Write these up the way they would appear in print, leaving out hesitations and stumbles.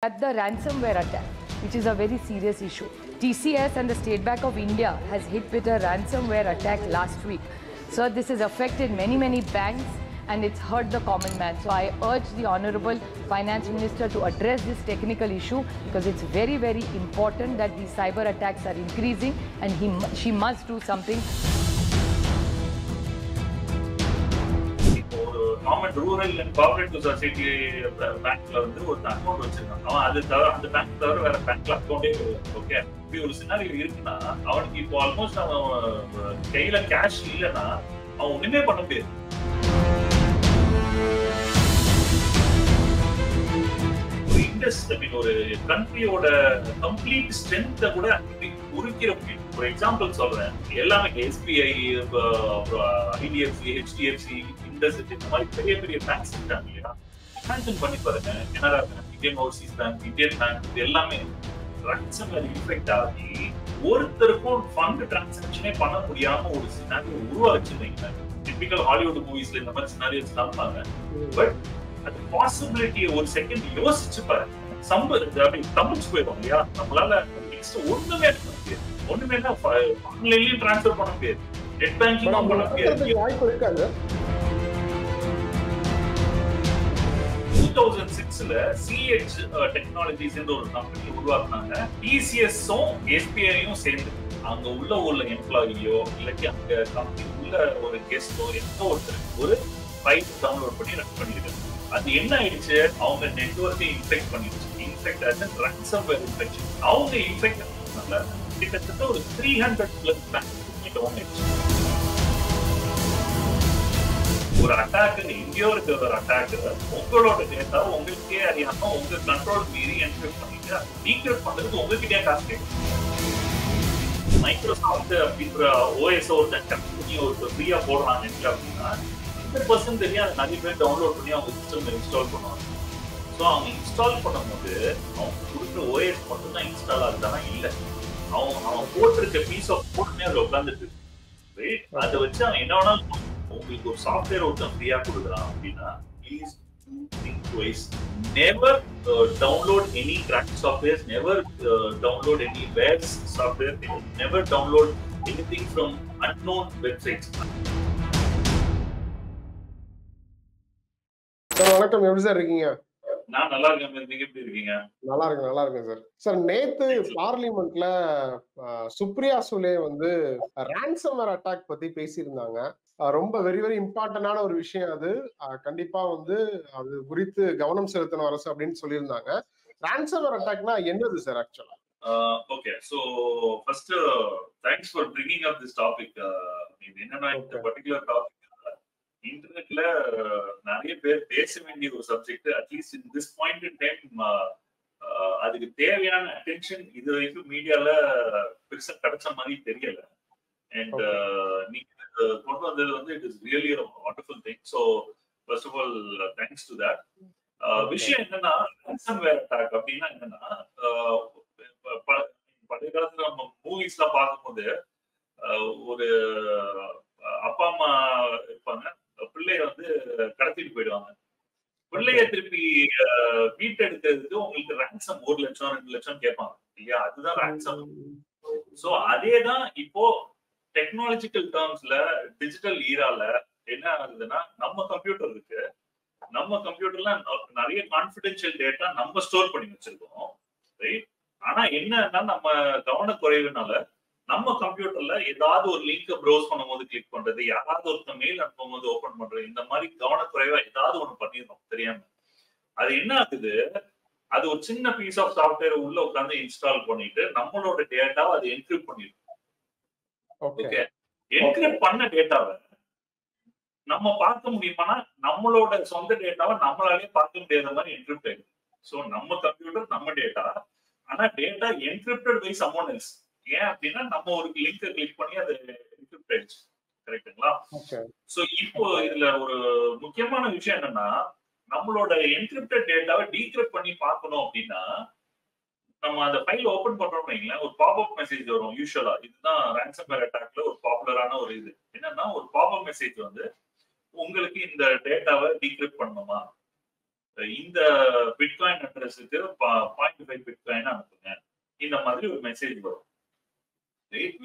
At the ransomware attack, which is a very serious issue. TCS and the State Bank of India has hit with a ransomware attack last week. So this has affected many banks and it's hurt the common man. So I urge the Honorable Finance Minister to address this technical issue because it's very important that these cyber attacks are increasing and she must do something. Government rural and cooperative society bankல வந்து ஒரு account வச்சிருக்கான். அவன் அது தவிர அந்த bank தவிர வேற பேங்க்ல அக்கவுண்டே கிடையாது. ஓகே, இப்படி ஒரு சினாரியோ இருக்குன்னா அவனுக்கு இப்போ ஆல்மோஸ்ட் அவன் கையில கேஷ் இல்லைன்னா அவன் ஒண்ணுமே பண்ண முடியாது. ஒரு கண்ட்ரியோட கம்ப்ளீட் ஸ்ட்ரென்த்தை கூட உருக்கிற முடியும். ஒரு எக்ஸாம்பிள் சொல்றேன், எல்லாமே எஸ்பிஐ, ஐடிஎஃப்சி, ஹெச்டிஎஃப்சி, இண்டஸ், இந்த மாதிரி பெரிய பேங்க்ஸ் இருக்காங்க இல்லையா? இமேஜின் பண்ணி பாருங்க, Canara bank, Indian Overseas bank, Indian bank, இது எல்லாமே ரான்சம்வேர் இன்ஃபெக்ட் ஆகி ஒருத்தருக்கும் ஃபண்ட் டிரான்சாக்ஷனே பண்ண முடியாம ஒரு சினாரியோ உருவாச்சுன்னு டிபிக்கல் ஹாலிவுட் மூவிஸ்ல இந்த மாதிரி சினாரியோஸ் காமிப்பாங்க. பட் அது பாசிபிலிட்டியை ஒரு செகண்ட் யோசிச்சு பாருங்க, தமிழ்ச்சு போயிடும் இல்லையா? நம்மளால ஒண்ணுமே ஆன்லைன்லயும் டிரான்ஸ்ஃபர் பண்ண முடியாது, நெட் பேங்கிங் பண்ண முடியாது. வாய்ப்பு இருக்காது. 2006ல CH டெக்னாலஜிஸ் என்ற ஒரு கம்பெனி உருவாக்குனாங்க. TCS-உம் SBI-யும் சேர்ந்து அங்க உள்ள எம்ப்ளாயியோ இல்லாட்டி அங்க கம்பெனி உள்ள ஒரு கெஸ்டோ எந்த ஒருத்தர் ஒரு ஃபைல் டவுன்லோட் பண்ணி ரன் பண்ணிருக்காங்க. அது என்ன ஆயிடுச்சு, அவங்க நெட்வொர்க்கை இன்ஃபெக்ட் பண்ணிடுச்சு. இன்ஃபெக்ட் ஆச்சு ransomware இன்ஃபெக்ஷன். அவங்க இன்ஃபெக்ட் ஆனதுனால கிட்டத்தட்ட ஒரு 300+ பேங்க் டவுன் ஆயிடுச்சு. ஒரு அட்டாக்கர், எங்கேயோ இருக்கிற ஒரு அட்டாக்கர் உங்களோட டேட்டா உங்களுக்கே அறியாம உங்க கண்ட்ரோல் மீறி என்கிரிப்ட் பண்ணிட்டு டீக்ரிப்ட் பண்றதுக்கு உங்ககிட்டயே காசு கேட்கும். மைக்ரோசாஃப்ட் அப்படின்ற OS ஒருத்தன் கம்பெனி ஒரு ஃப்ரீயா போடுறாங்க அப்படின்னா 100% தெரியாது, நிறைய பேர் டவுன்லோட் பண்ணி அவங்க சிஸ்டம்ல இன்ஸ்டால் பண்ணுவாங்க. ஸோ அவங்க இன்ஸ்டால் பண்ணும்போது அவங்க கொடுக்குற OS மட்டும் தான் இன்ஸ்டால் ஆகுதானா இல்லை, அவன் போட்டிருக்க பீஸ் ஆஃப் கோட்னே அதில் உட்காந்துட்டு அதை வச்சு அவன் என்ன வேணாலும். உங்களுக்கு ஒரு சாஃப்ட்வேர் ஒருத்தன் ஃப்ரீயா கொடுக்குறான் அப்படின்னா please think twice. Never download any cracked software, never download any bad software, never download anything from unknown websites. Sir வணக்கம், எப்படி சார் இருக்கீங்க? நான் நல்லா இருக்கேன், நீங்க எப்படி இருக்கீங்க? நல்லா இருக்கேன் சார். சார் நேத்து பார்லிமெண்ட்ல சுப்ரியா சுலே வந்து ரான்சம்வேர் அட்டாக் பத்தி பேசியிருந்தாங்க. ரொம்ப வெரி இம்பார்ட்டன்டான ஒரு விஷயம் அது. கண்டிப்பா வந்து அது குறித்து கவனம் செலுத்தணும் அரசு அப்படின்னு சொல்லியிருந்தாங்க. ரான்சம்வேர் அட்டாக்னா என்னது சார் ஆக்சுவலா? Okay, so first thanks for bringing up this topic. இது என்னன்னா, இந்த பர்టిక్యులர் டாபிக் இன்டர்நெட்ல நிறைய பேர் பேச வேண்டிய ஒரு subject. At least in this point in time அதுக்கு தேவையான அட்டென்ஷன் இது வரைக்கும் மீடியால பெருசா கிடைச்ச மாதிரி தெரியல. அண்ட் நீங்க கொண்டு வந்தது வந்து it is really wonderful thing. So first of all thanks to that. விஷயம் என்னன்னா, ரான்சம்வேர் அட்டாக் அப்படின்னா என்னன்னா, பழைய காலத்துல நம்ம மூவிஸ் எல்லாம் பார்க்கும்போது ஒரு அப்பா அம்மா இருப்பாங்க, பிள்ளைய வந்து கடத்திட்டு போயிடுவாங்க. பிள்ளைய திருப்பி வீட்டு எடுக்கிறதுக்கு உங்களுக்கு ரான்சம் 1 லட்சம் 2 லட்சம் கேட்பாங்க இல்லையா? அதுதான் ரான்சம். சோ அதேதான் இப்போ டெக்னாலஜிக்கல் டேர்ம்ஸ்ல டிஜிட்டல் ஈரால என்ன ஆகுதுன்னா, நம்ம கம்ப்யூட்டர் இருக்கு, நம்ம கம்ப்யூட்டர்ல நிறைய கான்பிடென்ஷியல் டேட்டா நம்ம ஸ்டோர் பண்ணி வச்சிருக்கோம், ரைட்? ஆனா என்னன்னா, நம்ம கவனக்குறைவுனால நம்ம கம்ப்யூட்டர்ல ஏதாவது ஒரு லிங்க் ப்ரௌஸ் பண்ணும்போது கிளிக் பண்றது, யாராவது ஒருத்த மெயில் அனுப்பும் போது ஓபன் பண்றது, இந்த மாதிரி கவனக்குறைவா ஏதாவது ஒண்ணு பண்ணிடுறோம் தெரியாம. அது என்ன ஆகுது, அது ஒரு சின்ன பீஸ் ஆஃப் சாஃப்ட்வேர் உள்ள உட்காந்து இன்ஸ்டால் பண்ணிட்டு நம்மளோட டேட்டாவை அது என்கிரிப்ட் பண்ணிடும். ஓகே, என்கிரிப்ட் பண்ண டேட்டாவை நம்ம பார்க்க முடியுமானா, நம்மளோட சொந்த டேட்டாவை நம்மளாலே பார்க்க முடியாத மாதிரி என்கிரிப்ட் ஆயிடுது. சோ நம்ம கம்ப்யூட்டர் நம்ம டேட்டா, ஆனா data encrypted by someone else. ஏன் அப்படின்னா, நம்ம ஒரு லிங்க் கிளிக் பண்ணி அது என்கிரிப்ட் ஆயிடுச்சு, கரெக்ட்டுங்களா? சோ இப்போ இதுல ஒரு முக்கியமான விஷயம் என்னன்னா, நம்மளோட என்கிரிப்டட் டேட்டாவை டீக்ரிப்ட் பண்ணி பார்க்கணும் அப்படின்னா, நம்ம அந்த ஃபைல் ஓபன் பண்றோம்னு வைங்களேன், ஒரு பாப்அப் மெசேஜ் வரும். யூசுவலா இதுதான் ரான்சம்வேர் அட்டாக்ல ஒரு பாப்புலரான ஒரு இது என்னன்னா, ஒரு பாப்அப் மெசேஜ் வந்து உங்களுக்கு இந்த டேட்டாவை டீக்ரிப்ட் பண்ணணுமா, இந்த பிட்காயின் அட்ரஸுக்கு 0.5 பிட்காயின் அனுப்புங்க, இந்த மாதிரி ஒரு மெசேஜ் வரும்.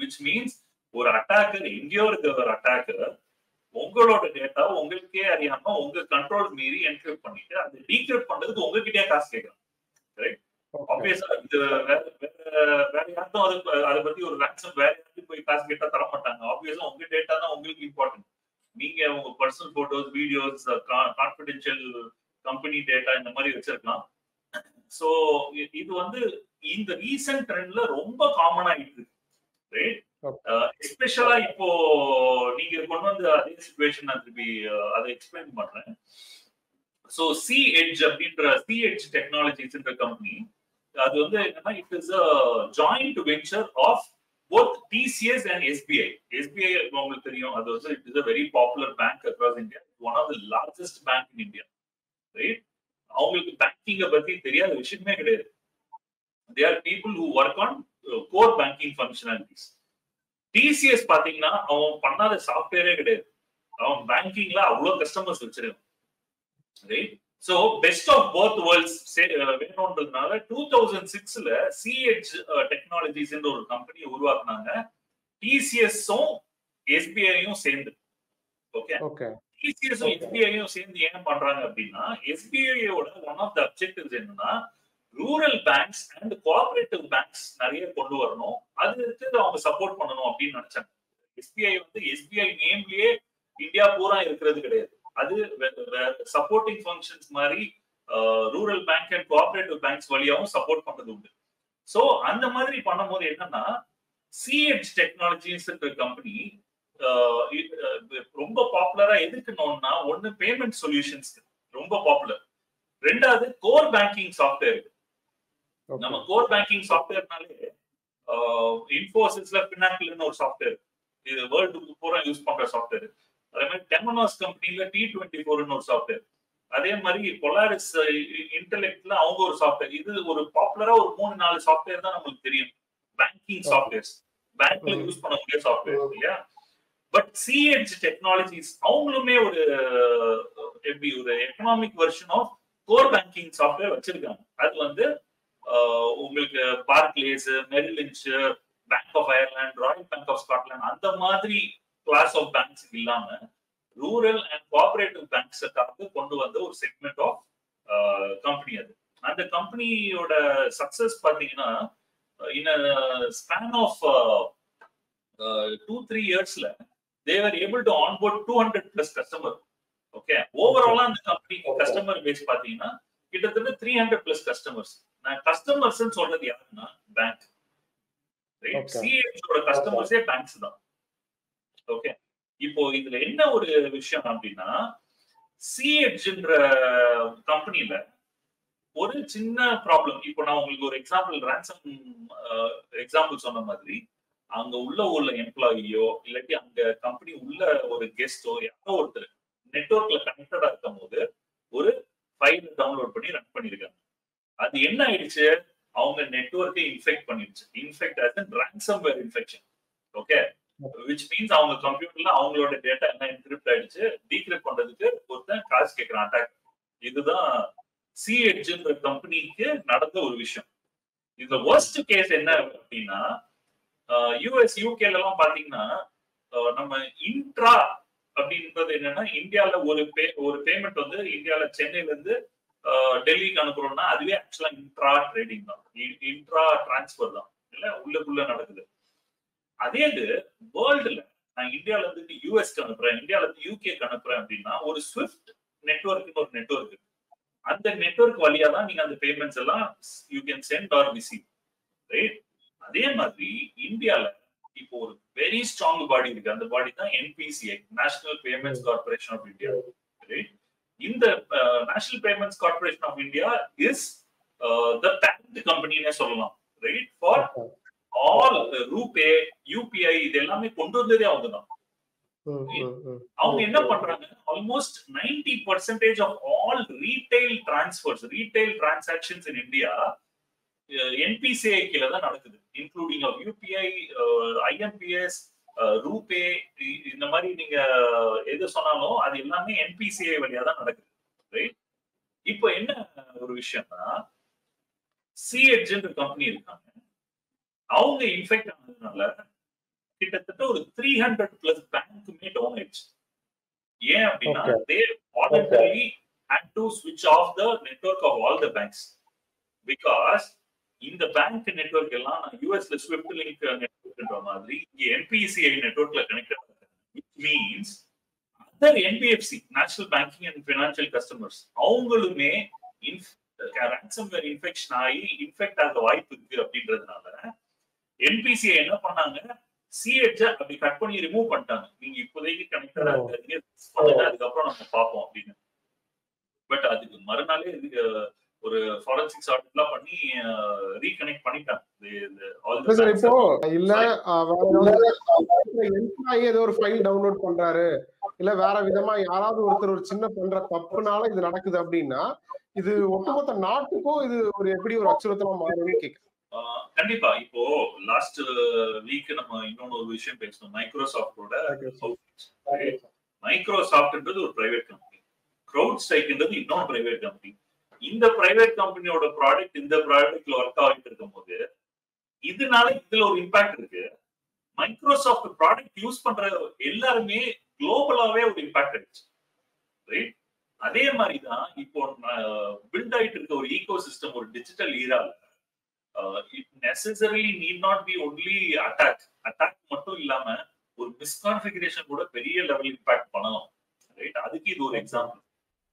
விச் மீன்ஸ் ஒரு அட்டாக்கர், எங்கேயோ இருக்கிற ஒரு அட்டாக்கர் உங்களோட டேட்டா உங்களுக்கே அறியாம உங்க கண்ட்ரோல் மீறி என்கிரிப்ட் பண்ணிட்டு அது டீக்ரிப்ட் பண்றதுக்கு உங்ககிட்டயே காசு கேட்கலாம். ரைட்? ஆப்வியஸா இது வேற யாருக்கும் அதை பத்தி ஒரு ரேன்சம் வேற யாருக்கும் போய் காசு கேட்டா தர மாட்டாங்க. ஆப்வியஸா உங்க டேட்டா தான் உங்களுக்கு இம்பார்ட்டன்ட். நீங்க உங்க personal photos, videos, confidential company data இந்த மாதிரி வச்சிருக்கலாம். சோ இது வந்து இந்த ரீசன்ட் ட்ரெண்ட்ல ரொம்ப காமன் ஆயிட்டு இருக்கு. ரைட்? எஸ்பெஷலா இப்போ நீங்க கொண்டு வந்து அதே சிச்சுவேஷன் நான் திருப்பி அதை எக்ஸ்பிளைன் பண்றேன். சோ சி எட்ஜ் அப்படின்ற சி எட்ஜ் டெக்னாலஜிஸ்ன்ற கம்பெனி, அது வந்து என்னன்னா it is a joint venture of both TCS and SBI. SBI உங்களுக்கு தெரியும், அது வந்து it is a very popular bank across India, one of the largest bank in India. Right? அவங்களுக்கு பேங்கிங்க பத்தி தெரியாத விஷயமே கிடையாது. they are people who work on core banking functionalities. TCS பாத்தீங்கன்னா அவன் பண்ணாத சாஃப்ட்வேரே கிடையாது. அவன் பேங்கிங்ல அவ்வளவு கஸ்டமர்ஸ் வச்சிருக்கான். Right? So best of both worlds வேணும்ன்றதுனால 2006ல சிஎட்ஜ் டெக்னாலஜிஸ் என்ற ஒரு கம்பெனி உருவாக்குனாங்க. டிசிஎஸும் எஸ்பிஐயும் சேர்ந்து. ஓகே, டிசிஎஸும் எஸ்பிஐயும் சேர்ந்து ஏன் பண்றாங்க அப்படின்னா, எஸ்பிஐயோட ஒன் ஆஃப் த அப்ஜெக்டிவ்ஸ் என்னன்னா rural banks and cooperative banks நிறைய கொண்டு வரணும், அதுக்கு அவங்க சப்போர்ட் பண்ணணும் அப்படின்னு நினைச்சாங்க. எஸ்பிஐ வந்து எஸ்பிஐ நேம்லயே இந்தியா பூரா இருக்கிறது கிடையாது. அது சப்போர்ட்டிங் ஃபங்க்ஷன்ஸ் மாதிரி rural bank and cooperative banks வழியாவும் சப்போர்ட் பண்றது உண்டு. சோ அந்த மாதிரி பண்ணும்போது என்னன்னா சிஎட்ஜ் டெக்னாலஜிஸ் கம்பெனி ரொம்ப பாப்புலரா எதுக்குன்னா, ஒன்னு பேமெண்ட் சொல்யூஷன்ஸ் ரொம்ப பாப்புலர், ரெண்டாவது கோர் பேங்கிங் சாஃப்ட்வேர். நம்ம கோர் பேங்கிங் சாஃப்ட்வேர்னாலே இன்ஃபோசிஸ்ல பினாக்கிள்னு ஒரு சாஃப்ட்வேர், இது வேர்ல்டு பூரா யூஸ் பண்ற சாஃப்ட்வேர். அதே மாதிரி டெமனாஸ் கம்பெனில T24ன்னு ஒரு சாஃப்ட்வேர், அதே மாதிரி பொலாரிஸ் இன்டெலெக்ட்ல அவங்க ஒரு சாஃப்ட்வேர். இது ஒரு பாப்புலரா ஒரு 3-4 சாஃப்ட்வேர் தான் நமக்கு தெரியும் பேங்கிங் சாஃப்ட்வேர்ஸ், பேங்க்ல யூஸ் பண்ணக்கூடிய சாஃப்ட்வேர் இல்லையா. பட் சிஎட்ஜ் டெக்னாலஜிஸ் அவங்களுமே ஒரு எப்படி ஒரு economic version of core banking software வச்சிருக்காங்க. அது வந்து உங்களுக்கு Barclays, Merrill Lynch, Bank of Ireland, Royal Bank of Scotland அந்த மாதிரி கிளாஸ் ஆஃப் பேங்க்ஸ் இல்லாம ரூரல் அண்ட் கோஆபரேட்டிவ் பேங்க்ஸுக்காக கொண்டு வந்த ஒரு செக்மெண்ட் ஆஃப் கம்பெனி. அது அந்த கம்பெனியோட சக்சஸ் பாத்தீங்கன்னா இன் ஸ்பேன் ஆஃப் 2-3 இயர்ஸ்ல they were able to onboard 200+ customer. Okay, ஓவராலா அந்த கம்பெனி கஸ்டமர் பேஸ் பாத்தீங்கன்னா கிட்டத்தட்ட 300+ கஸ்டமர்ஸ். நான் கஸ்டமர்ஸ் சொல்றது யாருன்னா பேங்க். சிஎட்ஜோட கஸ்டமர்ஸே பேங்க்ஸ் தான். ஓகே, இப்போ இதுல என்ன ஒரு விஷயம் அப்படின்னா, சிஎட்ஜ்ன்ற கம்பெனில ஒரு சின்ன ப்ராப்ளம். இப்போ நான் உங்களுக்கு ஒரு ரேன்சம் எக்ஸாம்பிள் சொன்ன மாதிரி, அங்க உள்ள எம்ப்ளாயியோ இல்லாட்டி அங்க கம்பெனி உள்ள ஒரு கெஸ்டோ யாரோ ஒருத்தர் நெட்வொர்க்ல கனெக்டடா இருக்கும் போது ஒரு ஃபைல் டவுன்லோட் பண்ணி ரன் பண்ணிருக்காங்க. அது என்ன ஆயிடுச்சு, அவங்க நெட்வொர்க்கை இன்ஃபெக்ட் பண்ணிடுச்சு. Infect as in ransomware infection. Okay, which means அவங்க கம்ப்யூட்டர்ல அவங்களோட டேட்டா என்ன என்கிரிப்ட் ஆயிடுச்சு. டீக்ரிப்ட் பண்றதுக்கு ஒருத்தன் காசு கேட்கறான் அட்டாக். இதுதான் சிஎட்ஜ்ன்ற கம்பெனிக்கு நடந்த ஒரு விஷயம். இதுல வர்ஸ்ட் கேஸ் என்ன அப்படின்னா, யூஎஸ் யூகேல எல்லாம் பாத்தீங்கன்னா நம்ம இன்ட்ரா அப்படின்றது என்னன்னா, இந்தியால ஒரு பேமெண்ட் வந்து இந்தியால சென்னையில இருந்து டெல்லிக்கு அனுப்புறோம்னா அதுவே ஆக்சுவலா இன்ட்ரா ட்ரேடிங் தான், இன்ட்ரா டிரான்ஸ்பர் தான், இல்ல உள்ளுக்குள்ள நடக்குது. அதே இது வேர்ல்டுல நான் இந்தியால இருந்து யூஎஸ்க்கு அனுப்புறேன், இந்தியால இருந்து யூகேக்கு அனுப்புறேன் அப்படின்னா ஒரு ஸ்விஃப்ட் நெட்வொர்க்னு ஒரு நெட்வொர்க், அந்த நெட்வொர்க் வழியா தான் நீங்க அந்த பேமெண்ட்ஸ் எல்லாம் you can send or receive. Right? அதே மாதிரி இந்தியால இப்போ ஒரு வெரி ஸ்ட்ராங் பாடி இருக்கு. அந்த பாடி தான் NPCI, national payments corporation of India. Right? இந்த national payments corporation of India is the parent கம்பெனினே சொல்லலாம். Right? For all RuPay, UPI இது எல்லாமே கொண்டு வந்ததே அவங்க தான். அவங்க என்ன பண்றாங்க, almost 90% of all retail transfers, retail transactions in India NPCI கீழ தான் நடக்குது, including of UPI, IMPS, RuPay, இந்த மாதிரி நீங்க எது சொன்னாலும் அது எல்லாமே என்பிசிஐ வழியா தான் நடக்குது. ரைட்? இப்போ என்ன ஒரு விஷயம்னா, சிஎட்ஜ்ன்ற கம்பெனி இருக்காங்க. அவங்க இன்ஃபெக்ட் ஆனதுனால கிட்டத்தட்ட ஒரு 300+ பேங்க்குமே டவுன் ஆயிடுச்சு. ஏன் அப்படின்னா, they voluntarily had to switch off the network of all the banks. Because இந்த பேங்க் நெட்வொர்க் எல்லாம் யூஎஸ்ல ஸ்விஃப்ட் லிங்க் நெட்வொர்க்ன்ற மாதிரி இங்க என்பிசிஐ நெட்வொர்க்ல கனெக்ட் ஆகுது. Which means other NBFC, National Banking and Financial Customers, அவங்களுமே ransomware இன்ஃபெக்ஷன் ஆகி இன்ஃபெக்ட் ஆக வாய்ப்பு இருக்கு அப்படின்றதுனால என்பிசிஐ என்ன பண்ணாங்க, சிஎட்ஜ அப்படி கட் பண்ணி ரிமூவ் பண்ணிட்டாங்க. நீங்க இப்போதைக்கு கனெக்டடா இருக்காதீங்க, அதுக்கப்புறம் நம்ம பார்ப்போம் அப்படின்னு. பட் அதுக்கு மறுநாளே ஒரு ஃபாரன்சிக்ஸ் ஆடிட்லாம் பண்ணி ரீகனெக்ட் பண்ணிட்டாங்க. இப்போ இல்ல எம்ப்ளாயி ஏதோ ஒரு ஃபைல் டவுன்லோட் பண்றாரு, இல்ல வேற விதமா யாராவது ஒருத்தர் ஒரு சின்ன பண்ற தப்புனால இது நடக்குது அப்படின்னா, இது ஒட்டுமொத்த நாட்டுக்கும் இது ஒரு எப்படி ஒரு அச்சுறுத்தலா மாறும்னு கேட்க. கண்டிப்பா. இப்போ லாஸ்ட் வீக் நம்ம இன்னொன்னு ஒரு விஷயம் பேசணும். மைக்ரோசாஃப்டோட மைக்ரோசாஃப்ட்ன்றது ஒரு பிரைவேட் கம்பெனி, CrowdStrikeன்றது இன்னொரு பிரைவேட் கம்பெனி. இந்த பிரைவேட் கம்பெனியோட ப்ராடக்ட் இந்த ப்ராடக்ட்ல ஒர்க் ஆகிட்டு இருக்கும் போது இதனால இதுல ஒரு இம்பாக்ட் இருக்கு. மைக்ரோசாஃப்ட் ப்ராடக்ட் யூஸ் பண்ற எல்லாருமே குளோபலாவே ஒரு இம்பாக்ட் ஆயிடுச்சு. ரைட்? அதே மாதிரிதான் இப்போ பில்ட் ஆயிட்டு இருக்க ஒரு ஈகோ சிஸ்டம் ஒரு digital ஈரால it necessarily need not be only attack மட்டும் இல்லாம ஒரு மிஸ்கான்ஃபிகரேஷன் கூட பெரிய லெவல் இம்பாக்ட் பண்ணலாம். ரைட்? அதுக்கு இது ஒரு எக்ஸாம்பிள்.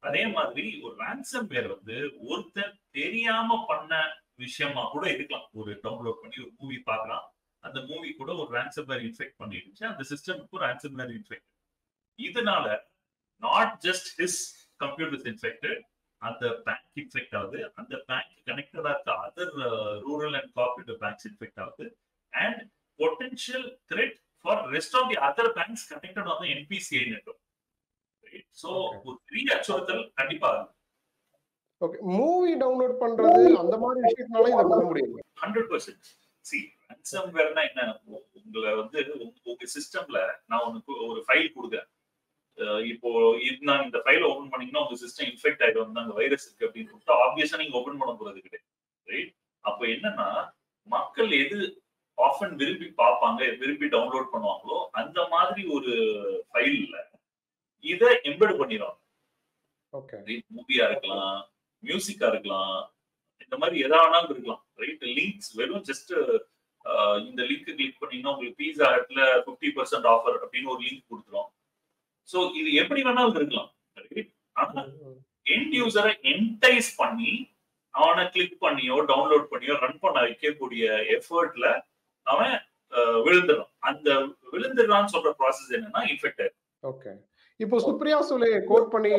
அதே மாதிரி ஒரு ransomware வந்து ஒருத்தர் தெரியாம பண்ண விஷயமா கூட இருக்கலாம். ஒரு டவுன்லோட் பண்ணி ஒரு மூவி பார்க்கலாம், அந்த மூவி கூட ஒரு ransomware இன்ஃபெக்ட் பண்ணிடுச்சு, அந்த சிஸ்டமுக்கு ransomware இன்ஃபெக்ட். இதனால not just his computer is infected, அந்த பேங்க் இன்ஃபெக்ட் ஆகுது, அந்த பேங்க் கனெக்டடா இருக்க other rural and cooperative banks infect ஆகுது, and potential threat for rest of the other banks connected on the NPCI network. So ஒரு பெரிய அச்சுறுத்தல் கண்டிப்பா இருக்கு. ஓகே, மூவி டவுன்லோட் பண்றது அந்த மாதிரி விஷயத்தால இத பண்ண முடியும். 100%. see ransomwareனா என்ன, உங்களை வந்து உங்க சிஸ்டம்ல நான் உங்களுக்கு ஒரு ஃபைல் கொடுக்கிறேன். இப்போ நான் இந்த ஃபைலை ஓபன் பண்ணீங்கன்னா உங்க சிஸ்டம் இன்ஃபெக்ட் ஆயிடும், அந்த வைரஸ் இருக்கு அப்படின்னு சொல்லிட்டு ஆப்வியஸா நீங்க ஓபன் பண்ண போறது கிடையாது. ரைட்? அப்போ என்னன்னா, மக்கள் எது ஆஃபன் விரும்பி பார்ப்பாங்க, விரும்பி டவுன்லோட் பண்ணுவாங்களோ அந்த மாதிரி ஒரு ஃபைல்ல இதை எம்பெட் பண்ணிடுவாங்க. ஓகே, மூவியா இருக்கலாம், மியூசிக்கா இருக்கலாம், இந்த மாதிரி எதானாலும் இருக்கலாம். ரைட்? லிங்க்ஸ் வெறும் ஜஸ்ட் இந்த லிங்க் கிளிக் பண்ணீங்கன்னா உங்களுக்கு பீஸா ஹட்ல 50% ஆஃபர் அப்படின்னு ஒரு லிங்க் கொடுத்துரும். சோ இது எப்படி வேணாலும் இருக்கலாம். ஆனா எண்ட் யூசரை என்டைஸ் பண்ணி அவனை கிளிக் பண்ணியோ டவுன்லோட் பண்ணியோ ரன் பண்ண வைக்கக்கூடிய எஃபர்ட்ல அவன் விழுந்துடும். அந்த விழுந்துடுறான்னு சொல்ற ப்ராசஸ் என்னன்னா இன்ஃபெக்ட் ஆயிடும். ஓகே, இப்போ சுப்ரியா சுலே கோட் பண்ணி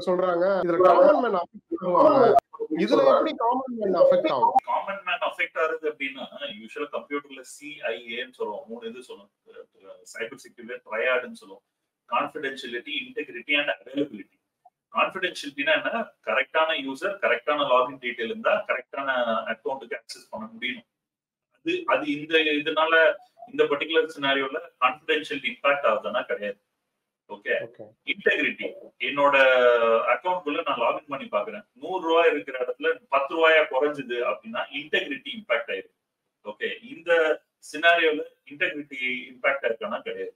சொல்றாங்க இதுல காமன் மேன் அஃபெக்ட் ஆவாங்க. இதுல எப்படி காமன் மேன் அஃபெக்ட் ஆகும்? காமன் மேன் அஃபெக்ட் ஆகுது அப்படின்னா யூசுவலா கம்ப்யூட்டர்ல சிஐஏன்னு சொல்லுவோம், 3 இது சொல்லுவோம். சைபர் செக்யூரிட்டி ட்ரையாட்னு சொல்லுவோம். Confidentiality, integrity and availability. கான்ஃபிடென்ஷியலிட்டினா என்ன, கரெக்டான யூசர் கரெக்டான லாகின் டீடைல் இருந்தா கரெக்டான அக்கௌண்ட்டுக்கு ஆக்சஸ் பண்ண முடியும். அது இந்த இதனால இந்த பர்டிகுலர் சினாரியோல கான்ஃபிடென்ஷியலிட்டி இம்பாக்ட் ஆகுதுன்னா கிடையாது. ஓகே. இன்டெகிரிட்டி, என்னோட அக்கௌண்ட்குள்ள நான் லாகின் பண்ணி பாக்குறேன், 100 ரூபாய் இருக்கிற இடத்துல 10 ரூபாயா குறைஞ்சது அப்படின்னா இன்டெகிரிட்டி இம்பாக்ட் ஆயிருக்கு. ஓகே, இந்த சினாரியோல இன்டெகிரிட்டி இம்பாக்ட் ஆயிருக்கானா கிடையாது.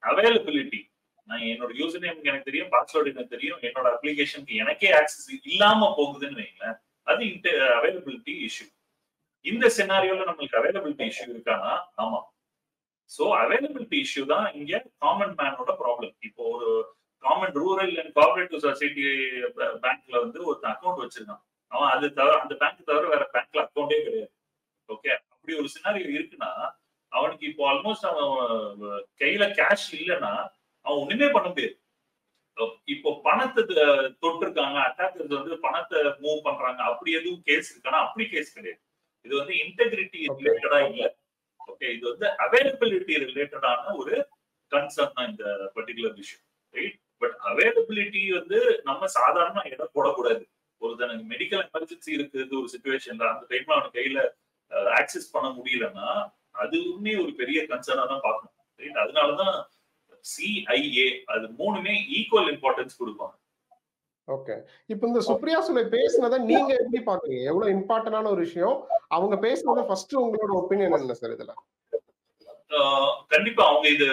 அவைலபிலிட்டி, நான் என்னோட யூசர் நேம் எனக்கு தெரியும், பாஸ்வேர்டு எனக்கு தெரியும், என்னோட அப்ளிகேஷனுக்கு எனக்கே ஆக்சஸ் இல்லாம போகுதுன்னு வைங்களேன், அது அவைலபிலிட்டி இஷ்யூ. இந்த சினாரியோல நம்மளுக்கு அவைலபிலிட்டி இஷ்யூ இருக்கானா? ஆமா. சோ அவைலபிலிட்டி இஷ்யூ தான் இங்க காமன் மேனோட ப்ராப்ளம். இப்போ ஒரு common rural and cooperative society பேங்க்ல வந்து ஒரு அக்கௌண்ட் வச்சிருக்கான், அவன் அது தவிர அந்த பேங்க் தவிர வேற பேங்க்ல அக்கௌண்டே கிடையாது. ஓகே, அப்படி ஒரு சினாரியோ இருக்குன்னா அவனுக்கு இப்போ ஆல்மோஸ்ட் அவன் கையில கேஷ் இல்லைன்னா அவன் ஒண்ணுமே பண்ண முடியாது. இப்போ பணத்தை தொட்டிருக்காங்க, அட்டாக்கர்ஸ் வந்து பணத்தை மூவ் பண்றாங்க, அப்படி எதுவும் கேஸ் இருக்கானா? அப்படி கேஸ் கிடையாது. இது வந்து இன்டெகிரிட்டி ரிலேட்டடா இல்ல. ஓகே, இது வந்து அவைலபிலிட்டி ரிலேட்டடான ஒரு கன்சர்ன் தான் இந்த பர்டிகுலர் விஷயம். ரைட்? பட் அவைலபிலிட்டி வந்து நம்ம சாதாரண இடம் போடக்கூடாது. ஒரு தனக்கு மெடிக்கல் எமர்ஜென்சி இருக்குது ஒரு சிச்சுவேஷன்ல, அந்த டைம்ல அவனுக்கு கையில ஆக்சஸ் பண்ண முடியலன்னா அதுவுமே ஒரு பெரிய கன்சர்னா தான் பார்க்கணும். ரைட்? அதனாலதான் சிஐஏ அது 3மே ஈக்குவல் இம்பார்ட்டன்ஸ் கொடுப்பாங்க. ஓகே. இப்ப இந்த சுப்ரியா சுலே பேசுனத நீங்க எப்படி பாக்குறீங்க? எவ்வளவு இம்பார்ட்டன்டான ஒரு விஷயம். அவங்க பேசுனத ஃபர்ஸ்ட் உங்களோட ஒபினியன் என்ன சார் இதுல? கண்டிப்பா அவங்க இது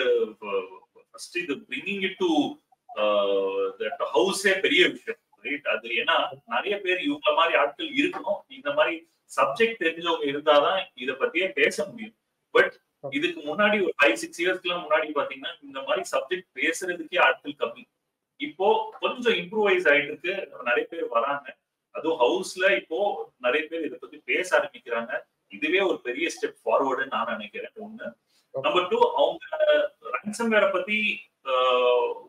ஃபர்ஸ்ட் இது பிரிங்கிங் இட் டு தட் ஹவுஸே பெரிய விஷயம், ரைட்? அது ஏன்னா நிறைய பேர் இவங்க மாதிரி ஆட்கள் இருக்கணும், இந்த மாதிரி சப்ஜெக்ட் தெரிஞ்சவங்க இருந்தாதான் இத பத்தியே பேச முடியும். பட் இதுக்கு முன்னாடி ஒரு 5-6 இயர்ஸ்க்குலாம் முன்னாடி பாத்தீங்கன்னா இந்த மாதிரி சப்ஜெக்ட் பேசுறதுக்கே ஆட்கள் கம்மி. இப்போ கொஞ்சம் இம்ப்ரூவைஸ் ஆயிட்டு இருக்கு, நிறைய பேர் வராங்க. அதுவும் ஹவுஸ்ல இப்போ நிறைய பேர் இதை பத்தி பேச ஆரம்பிக்கிறாங்க. இதுவே ஒரு பெரிய ஸ்டெப் ஃபார்வர்டுன்னு நான் நினைக்கிறேன். ஒண்ணு. நம்பர் 2, அவங்க ரேன்சம்வேரை பத்தி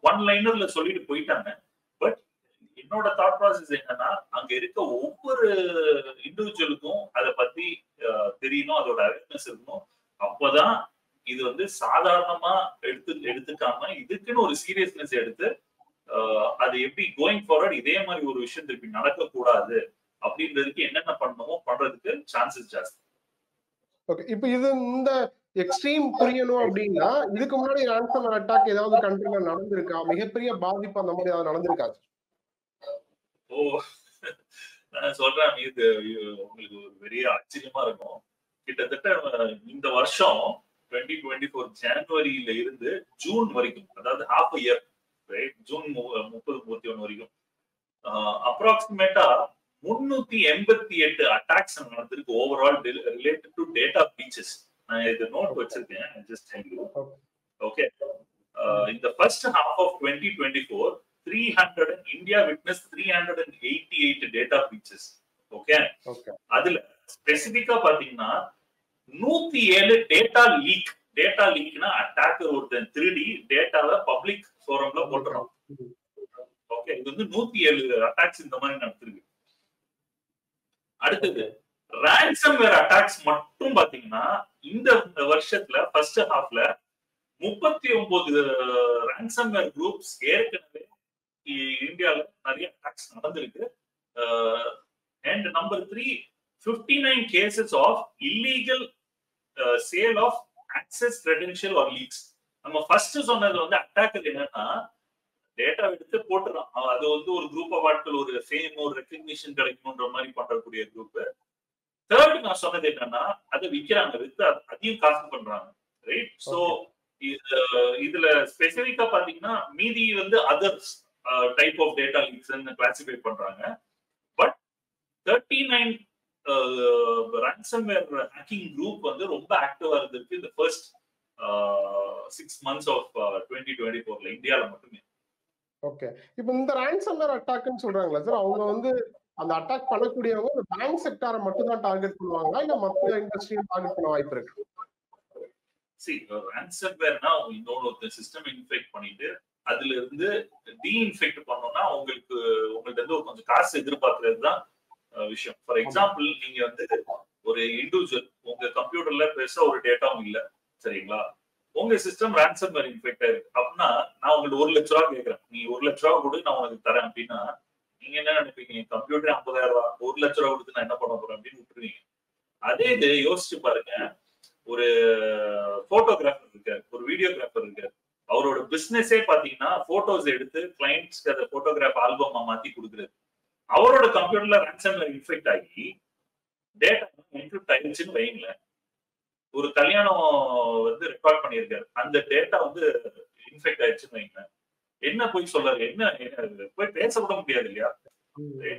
ஒன் லைனர்ல சொல்லிட்டு போயிட்டாங்க. பட் என்னோட தாட் ப்ராசஸ் என்னன்னா, அங்க இருக்க ஒவ்வொரு இண்டிவிஜுவலுக்கும் அதை பத்தி தெரியணும், அதோட அவேர்னஸ் இருக்கணும். அப்பதான் இது வந்து சாதாரணமா எடுத்துக்காம இதுக்குன்னு ஒரு சீரியஸ்னஸ் எடுத்து அது எப்படி கோயிங் ஃபார்வர்ட் இதே மாதிரி ஒரு விஷயம் திருப்பி நடக்கக்கூடாது அப்படின்றதுக்கு என்னென்ன பண்ணணுமோ பண்றதுக்கு சான்சஸ் ஜாஸ்தி. ஓகே. இப்போ இது இந்த எக்ஸ்ட்ரீம் புரியணும் அப்படின்னா இதுக்கு முன்னாடி ரான்சம்வேர் அட்டாக் ஏதாவது கண்ட்ரில நடந்திருக்கா? மிகப்பெரிய பாதிப்பு அந்த மாதிரி ஏதாவது நடந்திருக்கா? ஓ, நான் சொல்றேன், இது உங்களுக்கு ஒரு பெரிய ஆச்சரியமா இருக்கும். கிட்டத்தட்ட இந்த வருஷம் 2024 ஜனவரியில இருந்து ஜூன் வரைக்கும், அதாவது ஹாஃப் இயர், ரைட்? ஜூன் 30-31 வரைக்கும் அப்ராக்சிமேட்டா 388 அட்டாக்ஸ் நடந்திருக்கு overall related to data breaches. நான் இது நோட் வச்சிருக்கேன், ஜஸ்ட் டெல் யூ. ஓகே. இந்த first half of 2024 India witnessed 388 data breaches. Okay. அதுல ஸ்பெசிபிக்கா பாத்தீங்கன்னா 107 டேட்டா லீக்னா அட்டாக்கர் ஒருத்தன் திருடி டேட்டாவை பப்ளிக் ஃபோரம்ல போட்டுறான். ஓகே. இது வந்து 107 அட்டாக்ஸ் இந்த மாதிரி நடந்திருக்கு. அடுத்தது ரான்சம்வேர் அட்டாக்ஸ் மட்டும் பாத்தீங்கன்னா இந்த வருஷத்துல ஃபர்ஸ்ட் ஹாஃப்ல 39 ரான்சம்வேர் குரூப்ஸ் ஏற்கனவே இந்தியால நிறைய அட்டாக்ஸ் நடந்திருக்கு. And number 3, 59 cases of illegal sale of access credential or leaks. நம்ம ஃபர்ஸ்ட் சொன்னது வந்து அட்டாக்கர் என்னன்னா டேட்டா எடுத்து போட்டுறான். அது வந்து ஒரு குரூப் ஆஃப் ஆட்கள், ஒரு ஃபேம், ஒரு ரெகக்னிஷன் கிடைக்கணும்ன்ற மாதிரி பண்றக்கூடிய குரூப். தேர்ட் நான் சொன்னது என்னன்னா அதை விற்கிறாங்க, வித்து அதையும் காசு பண்றாங்க, ரைட்? சோ இதுல ஸ்பெசிபிக்கா பாத்தீங்கன்னா மீதி வந்து others type of data leaks classify பண்றாங்க. பட் 39 ransomware ஹேக்கிங் குரூப் வந்து ரொம்ப ஆக்டிவா இருந்திருக்கு இந்த ஃபர்ஸ்ட் 6 months ஆஃப் 2024ல இந்தியால மட்டுமே. ஓகே. இப்போ இந்த ransomware அட்டாக்னு சொல்றாங்களா சார், அவங்க வந்து அந்த அட்டாக் பண்ணக்கூடியவங்க இந்த பேங்க் செக்டாரை மட்டும் தான் டார்கெட் பண்ணுவாங்களா இல்ல மற்ற இண்டஸ்ட்ரியும் டார்கெட் பண்ண வாய்ப்பு இருக்கு? ransomwareனா இன்னொரு சிஸ்டம் இன்ஃபெக்ட் பண்ணிட்டு அதுல இருந்து டீஇன்ஃபெக்ட் பண்ணோம்னா உங்கள்ட்ட இருந்து கொஞ்சம் காசு எதிர்பார்க்கறது தான் விஷயம். ஃபார் எக்ஸாம்பிள், நீங்க வந்து ஒரு இண்டிவிஜுவல் உங்க கம்ப்யூட்டர்ல பெருசா ஒரு டேட்டாவும் இல்ல, சரிங்களா? உங்க சிஸ்டம் ransomware இன்ஃபெக்ட் ஆயிருக்கு அப்படின்னா நான் உங்களுக்கு 1 லட்ச ரூபா கேட்கறேன், நீ 1 லட்ச ரூபா கொடு நான் உனக்கு தரேன் அப்படின்னா நீங்க என்ன நினைப்பீங்க? கம்ப்யூட்டர் 50,000 ரூபாய், 1 லட்ச ரூபா கொடுத்து நான் என்ன பண்ண போறேன் அப்படின்னு விட்டுருவீங்க. அதே இது யோசிச்சு பாருங்க, ஒரு போட்டோகிராஃபர் இருக்காரு, ஒரு வீடியோகிராஃபர் இருக்காரு, அவரோட பிசினஸே பாத்தீங்கன்னா போட்டோஸ் எடுத்து கிளைண்ட்ஸ்க்கு அந்த போட்டோகிராஃப் ஆல்பமா மாத்தி கொடுக்குறது. அவரோட கம்ப்யூட்டர்ல ransomware இன்ஃபெக்ட் ஆகி டேட்டா என்கிரிப்ட் ஆயிடுச்சுன்னு வைங்களேன். ஒரு கல்யாணம் வந்து ரெக்கார்ட் பண்ணியிருக்காரு, அந்த டேட்டா வந்து இன்ஃபெக்ட் ஆயிடுச்சுன்னு வைங்களேன். என்ன போய் சொல்றாரு? என்ன போய் பேச விட முடியாது இல்லையா?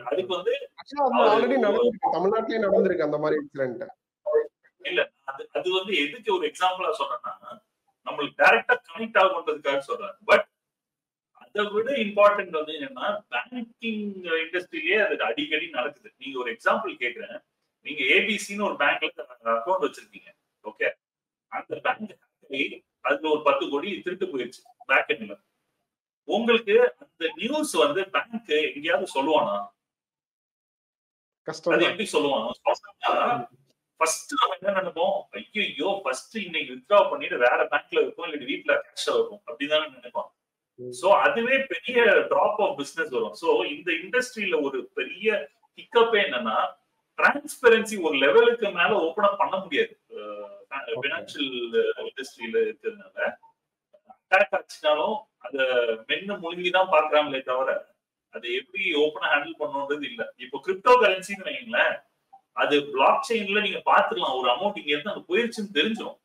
அதுக்கு வந்து ஆல்ரெடி நடந்திருக்கு, தமிழ்நாட்டிலே நடந்திருக்கு அந்த மாதிரி இன்சிடென்ட். இல்ல, அது வந்து எதுக்கு ஒரு எக்ஸாம்பிளா சொன்னா நம்மளுக்கு டைரக்டா கனெக்ட் ஆகுன்றதுக்காக சொல்றேன். பட் அதை விட இம்பார்ட்டன்ட் வந்து என்னன்னா பேங்கிங் இண்டஸ்ட்ரியிலேயே அது அடிக்கடி நடக்குது. நீங்க ஒரு எக்ஸாம்பிள் கேட்கிறேன், நீங்க ஏபிசின்னு ஒரு பேங்க்ல அக்கௌண்ட் வச்சிருக்கீங்க, ஓகே? அந்த பேங்க் அதுல ஒரு 10 கோடி திருட்டு போயிடுச்சு பேக் எண்ட்ல. உங்களுக்கு அந்த நியூஸ் வந்து பேங்க் எங்கேயாவது சொல்லுவானா? அது எப்படி சொல்லுவாங்க? ஃபர்ஸ்ட் நம்ம என்ன நினைப்போம், ஐயோ ஃபர்ஸ்ட் இன்னைக்கு வித்ட்ரா பண்ணிட்டு வேற பேங்க்ல இருக்கும் இல்ல வீட்ல கேஷ் இருக்கும் அப்படிதானே நினைப்போம். சோ அதுவே பெரிய டிராப் ஆஃப் பிசினஸ் வரும். சோ இந்த இண்டஸ்ட்ரியில ஒரு பெரிய ஹிக்கப் என்னன்னா டிரான்ஸ்பெரன்சி ஒரு லெவலுக்கு மேல ஓபன் அப் பண்ண முடியாது. பினான்சியல் இண்டஸ்ட்ரியில இருக்கிறதுனால அட்டாக் ஆச்சுனாலும் அத மென்னு முழுங்கிதான் பாக்குறாங்களே தவிர அதை எப்படி ஓப்பனா ஹேண்டில் பண்ணணுன்றது இல்ல. இப்போ கிரிப்டோ கரன்சின்னு வைங்களேன், அது பிளாக் செயின்ல நீங்க பாத்துக்கலாம், ஒரு அமௌண்ட் இங்க இருந்து அங்க போயிருச்சுன்னு தெரிஞ்சிடும்.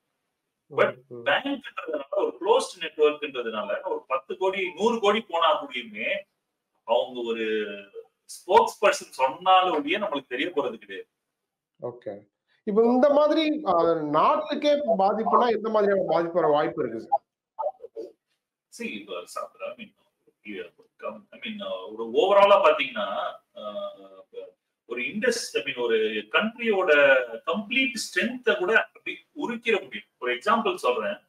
பட் பேங்க்ன்றதுனால ஒரு க்ளோஸ்ட் நெட்வொர்க்ன்றதுனால ஒரு 10 கோடி 100 கோடி போனா கூடயுமே அவங்க ஒரு ஸ்போக்ஸ் பர்சன் சொன்னாலுடைய நம்மளுக்கு தெரிய போறது கிடையாது. ஓகே. இப்போ இந்த மாதிரி நாட்டுக்கே பாதிப்புனா எந்த மாதிரியான பாதிப்பு வர வாய்ப்பு இருக்கு சார்? See, ஒரு ஓவராலா பாத்தீங்கன்னா ஒரு ஒரு கண்ட்ரியோட கம்ப்ளீட் ஸ்ட்ரென்த்தை கூட அப்படி உருக்கிற முடியும். ஒரு எக்ஸாம்பிள் சொல்றேன்.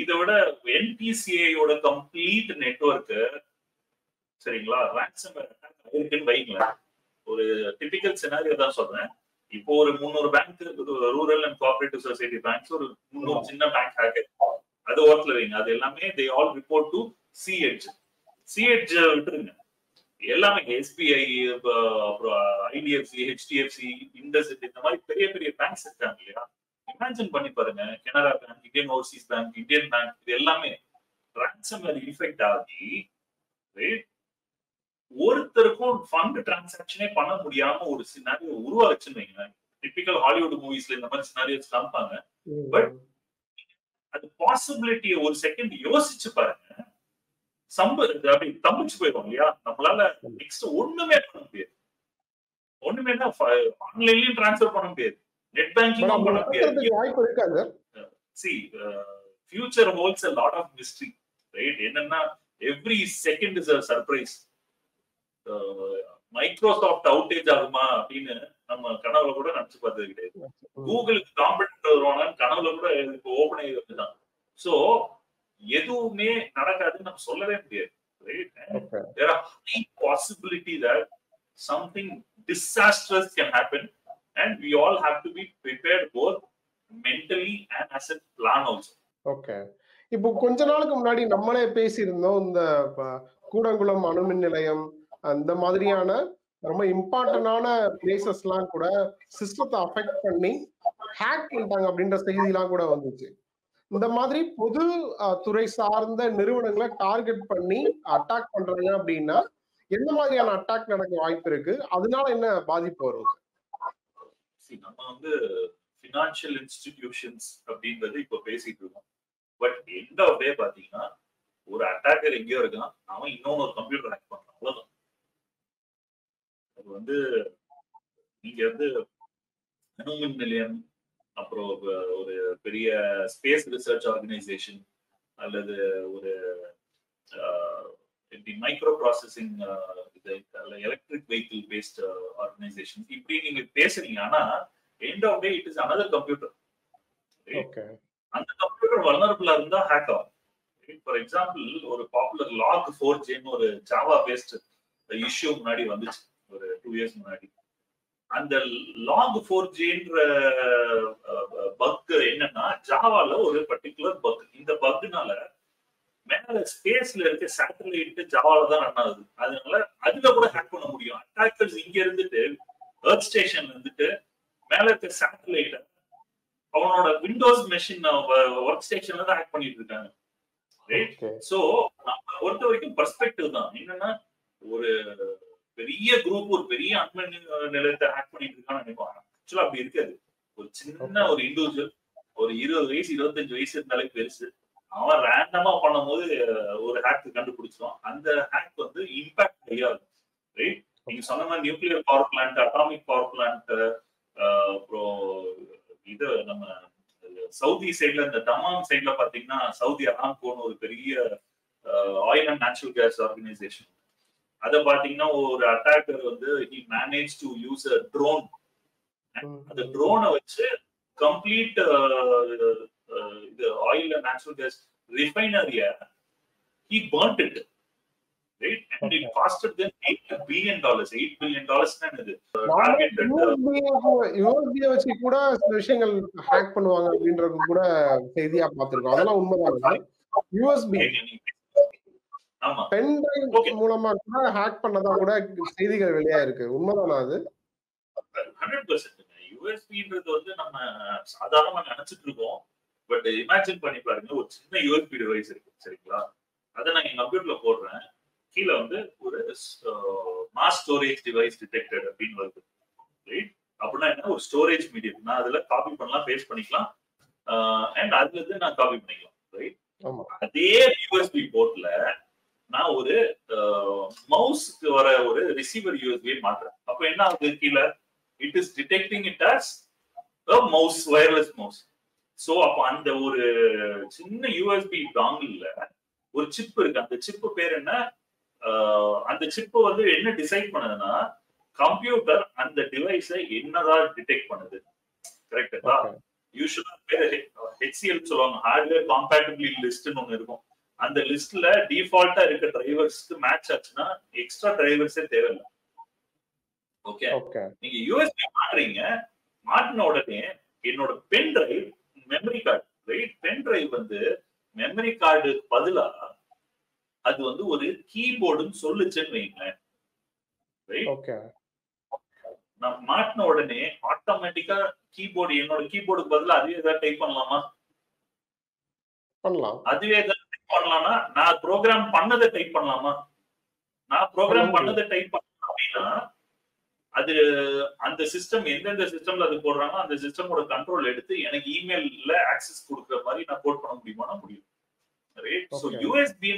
இதை விட என்பிசிஐயோட கம்ப்ளீட் நெட்வொர்க் சரிங்களா ransomware attack இருக்குன்னு வைங்களேன். ஒரு டிபிக்கல் சினாரியோ தான் சொல்றேன். இப்போ ஒரு 300 bank, rural and cooperative society banks, ஒரு 300 சின்ன பேங்க் ஹேக் அது ஓரத்துல வைங்க. அது எல்லாமே they all report to CEDGE. CEDGE விட்டுருங்க, எல்லாமே எஸ்பிஐ, அப்புறம் ஐடிஎஃப்சி, ஹெச்டிஎஃப்சி, இண்டஸ்இண்ட், இந்த மாதிரி பெரிய பெரிய பேங்க்ஸ் இருக்காங்க இல்லையா. இமேஜின் பண்ணி பாருங்க, Canara bank, Indian Overseas bank, Indian bank, இது எல்லாமே ransomware இன்ஃபெக்ட் ஆகி ஒருத்தருக்கும் ஃபண்ட் டிரான்சாக்ஷனே பண்ண முடியாம ஒரு சினாரியோ உருவாச்சுன்னு வைங்களேன். டிபிக்கல் ஹாலிவுட் மூவிஸ்ல இந்த மாதிரி சினாரியோஸ் காமிப்பாங்க. பட் அது பாசிபிலிட்டியை ஒரு செகண்ட் யோசிச்சு பாருங்க. அப்படி தம்பிச்சு போயிடும் இல்லையா. நம்மளால நெக்ஸ்ட் ஒண்ணுமே பண்ண முடியாது. ஒண்ணுமே ஆன்லைன்லயும் டிரான்ஸ்ஃபர் பண்ண முடியாது, நெட் பேங்கிங்கும் பண்ண முடியாது. See, future holds a lot of mystery, right? என்னன்னா every second is a surprise. Microsoft outage ஆகுமா அப்படின்னு நம்ம கனவுல கூட நினைச்சு பார்த்தது கிடையாது. கூகுளுக்கு காம்படிட்டர் வருவாங்கன்னு கனவுல கூட ஓபன் ஆகி வந்துதான். சோ எதுவுமே நடக்காதுன்னு நம்ம சொல்லவே முடியாது. There are high possibility that something disastrous can happen and we all have to be prepared both mentally and as a plan also. Okay. இப்போ கொஞ்ச நாளுக்கு முன்னாடி நம்மளே பேசியிருந்தோம், இந்த கூடங்குளம் அணுமின் நிலையம் அந்த மாதிரியான ரொம்ப இம்பார்ட்டன்டான பிளேசஸ் எல்லாம் கூட சிஸ்டத்தை அஃபெக்ட் பண்ணி ஹேக் பண்ணிட்டாங்க அப்படின்ற செய்தி எல்லாம் கூட வந்துச்சு. இந்த மாதிரி பொது துறை சார்ந்த நிறுவனங்களை டார்கெட் பண்ணி அட்டாக் பண்றாங்க அப்படின்னா எந்த மாதிரியான அட்டாக் நடக்க வாய்ப்பு இருக்கு? அதனால என்ன பாதிப்பு வரும்? நம்ம வந்து ஃபினான்ஷியல் இன்ஸ்டிடியூஷன்ஸ் அப்படின்றது இப்ப பேசிட்டு இருக்கோம். பட் எண்ட் ஆஃப் டே பாத்தீங்கன்னா ஒரு அட்டாக்கர் எங்கேயோ இருக்கான், அவன் இன்னொன்னு ஒரு கம்ப்யூட்டர் ஹேக் பண்றான், அவ்வளவுதான். அது வந்து நீங்க வந்து அணுமின் நிலையம், அப்புறம் ஒரு பெரிய ஸ்பேஸ் ரிசர்ச் ஆர்கனைசேஷன், அல்லது ஒரு micro processing electric vehicle based organisation, இப்படி நீங்க பேசுறீங்க. ஆனா end of day it is another computer. அந்த கம்ப்யூட்டர் வல்னரபிளா இருந்தா ஹேக் ஆகும். ஃபார் எக்ஸாம்பிள், ஒரு பாப்புலர் log4j ஒரு ஜாவா பேஸ்ட் இஷ்யூ முன்னாடி வந்துச்சு, ஒரு 2 இயர்ஸ் முன்னாடி. அந்த log4jன்ற பக் என்னன்னா ஜாவால ஒரு பர்டிகுலர் பக். இந்த பக்னால மேல ஸ்பேஸ்ல இருக்க சேட்டலைட் ஜாவால தான் ரன் ஆகுது. அதனால அதுல கூட ஹேக் பண்ண முடியும். அட்டாக்கர்ஸ் இங்க இருந்துட்டு எர்த் ஸ்டேஷன்ல இருந்துட்டு மேல இருக்க சேட்டலைட் அவனோட விண்டோஸ் மெஷின் ஒர்க் ஸ்டேஷன்ல தான் ஹேக் பண்ணிட்டு இருக்காங்க. சோ நம்ம பொறுத்த வரைக்கும் பெர்ஸ்பெக்டிவ் தான். என்னன்னா ஒரு பெரிய குரூப் ஒரு பெரிய அண்மன் நிலையத்தை ஹேக் பண்ணிட்டு இருக்கான்னு நினைப்பாங்க. ஆக்சுவலா அப்படி இருக்காது. ஒரு சின்ன ஒரு இண்டிவிஜுவல், ஒரு 20 வயசு 25 வயசு இருந்தாலே பெருசு, அவன் ரேண்டமா பண்ணும் போது ஒரு ஹேக் கண்டுபிடிச்சிடும். அந்த ஹேக் வந்து இம்பாக்ட் கிடையாது. ரைட்? நீங்க சொன்ன மாதிரி nuclear power plant, atomic power plant, அப்புறம் இது நம்ம சவுதி சைட்ல இந்த தமாம் சைட்ல பாத்தீங்கன்னா சவுதி அராம்கோன்னு ஒரு பெரிய oil and natural case organisation. அத பாத்தீங்கன்னா ஒரு அட்டாக்கர் வந்து he managed to use a drone. அந்த ட்ரோனை வச்சு கம்ப்ளீட் இது ஆயில் அண்ட் நேச்சுரல் கேஸ் ரிஃபைனரிய he burnt it, right? And it costed them $8 billion. $8 billion என்னது யூஎஸ்பியை வச்சு கூட சில விஷயங்கள் ஹேக் பண்ணுவாங்க அப்படின்றது கூட செய்தியா பார்த்திருக்கோம். அதெல்லாம் உண்மைதான். யூஎஸ்பி பென்ட்ரைவ் மூலமா கூட ஹேக் பண்ணதா கூட செய்திகள் வெளியா இருக்கு. உண்மைதானா அது? 100%. யூஎஸ்பின்றது வந்து நம்ம சாதாரணமா நினைச்சிட்டு இருக்கோம். பட் இமேஜின் பண்ணி பாருங்க, ஒரு சின்ன யூஎஸ்பி டிவைஸ் இருக்கு, சரிங்களா? அதை நான் என் கம்ப்யூட்டர்ல போடுறேன். கீழே வந்து ஒரு மாஸ் ஸ்டோரேஜ் டிவைஸ் டிடெக்டட் அப்படின்னு வருது. ரைட்? அப்படின்னா என்ன, ஒரு ஸ்டோரேஜ் மீடியம். நான் அதுல காப்பி பண்ணலாம், பேஸ்ட் பண்ணிக்கலாம், அண்ட் அதுல இருந்து நான் காப்பி பண்ணிக்கலாம். ரைட்? அதே யூஎஸ்பி போர்ட்ல நான் ஒரு மவுஸ்க்கு வர ஒரு ரிசீவர் யூஎஸ்பி மாற்றுறேன். அப்ப என்ன ஆகுது கீழே, it is detecting it as mouse, wireless mouse. So அப்ப அந்த ஒரு சின்ன யூஎஸ்பி டாங்கிள்ல ஒரு சிப் இருக்கு. அந்த சிப் பேர் என்ன, அந்த சிப் வந்து என்ன டிசைட் பண்ணுதுன்னா, கம்ப்யூட்டர் அந்த டிவைஸை என்னதான் டிடெக்ட் பண்ணுது. கரெக்டா? யூசுவலா பேர் ஹெச்சிஎல் சொல்லுவாங்க, ஹார்ட்வேர் காம்பேட்டிபிலிட்டி லிஸ்ட்னு ஒண்ணு இருக்கும். அந்த லிஸ்ட்ல டிஃபால்ட்டா இருக்க டிரைவர்ஸ்க்கு மேட்ச் ஆச்சுன்னா எக்ஸ்ட்ரா டிரைவர்ஸே தேவையில்லை. ஓகே, நீங்க யூஎஸ்பி மாட்டுறீங்க, மாட்டின உடனே என்னோட pen drive, memory card, right? Pen drive memory மெமரி கார்டு பதிலா அது வந்து ஒரு கீபோர்டுன்னு சொல்லுச்சுன்னு வைங்களேன். நான் மாட்டின உடனே ஆட்டோமேட்டிக்கா கீபோர்டு, என்னோட கீபோர்டுக்கு பதிலா அதுவே ஏதாவது டைப் பண்ணலாமா? பண்ணலாம். அதுவே ஏதாவது டைப் பண்ணலாம்னா நான் ப்ரோக்ராம் பண்ணதை டைப் பண்ணலாமா? நான் ப்ரோக்ராம் பண்ணதை டைப் பண்ணலாம் அப்படின்னா அது அந்த சிஸ்டம் எந்தெந்த சிஸ்டம்ல அது போடுறாங்க அந்த சிஸ்டமோட கண்ட்ரோல் எடுத்து எனக்கு இமெயில்ல ஆக்சஸ் கொடுக்குற மாதிரி நான் கோட் பண்ண முடியுமானா முடியும். Right? So USB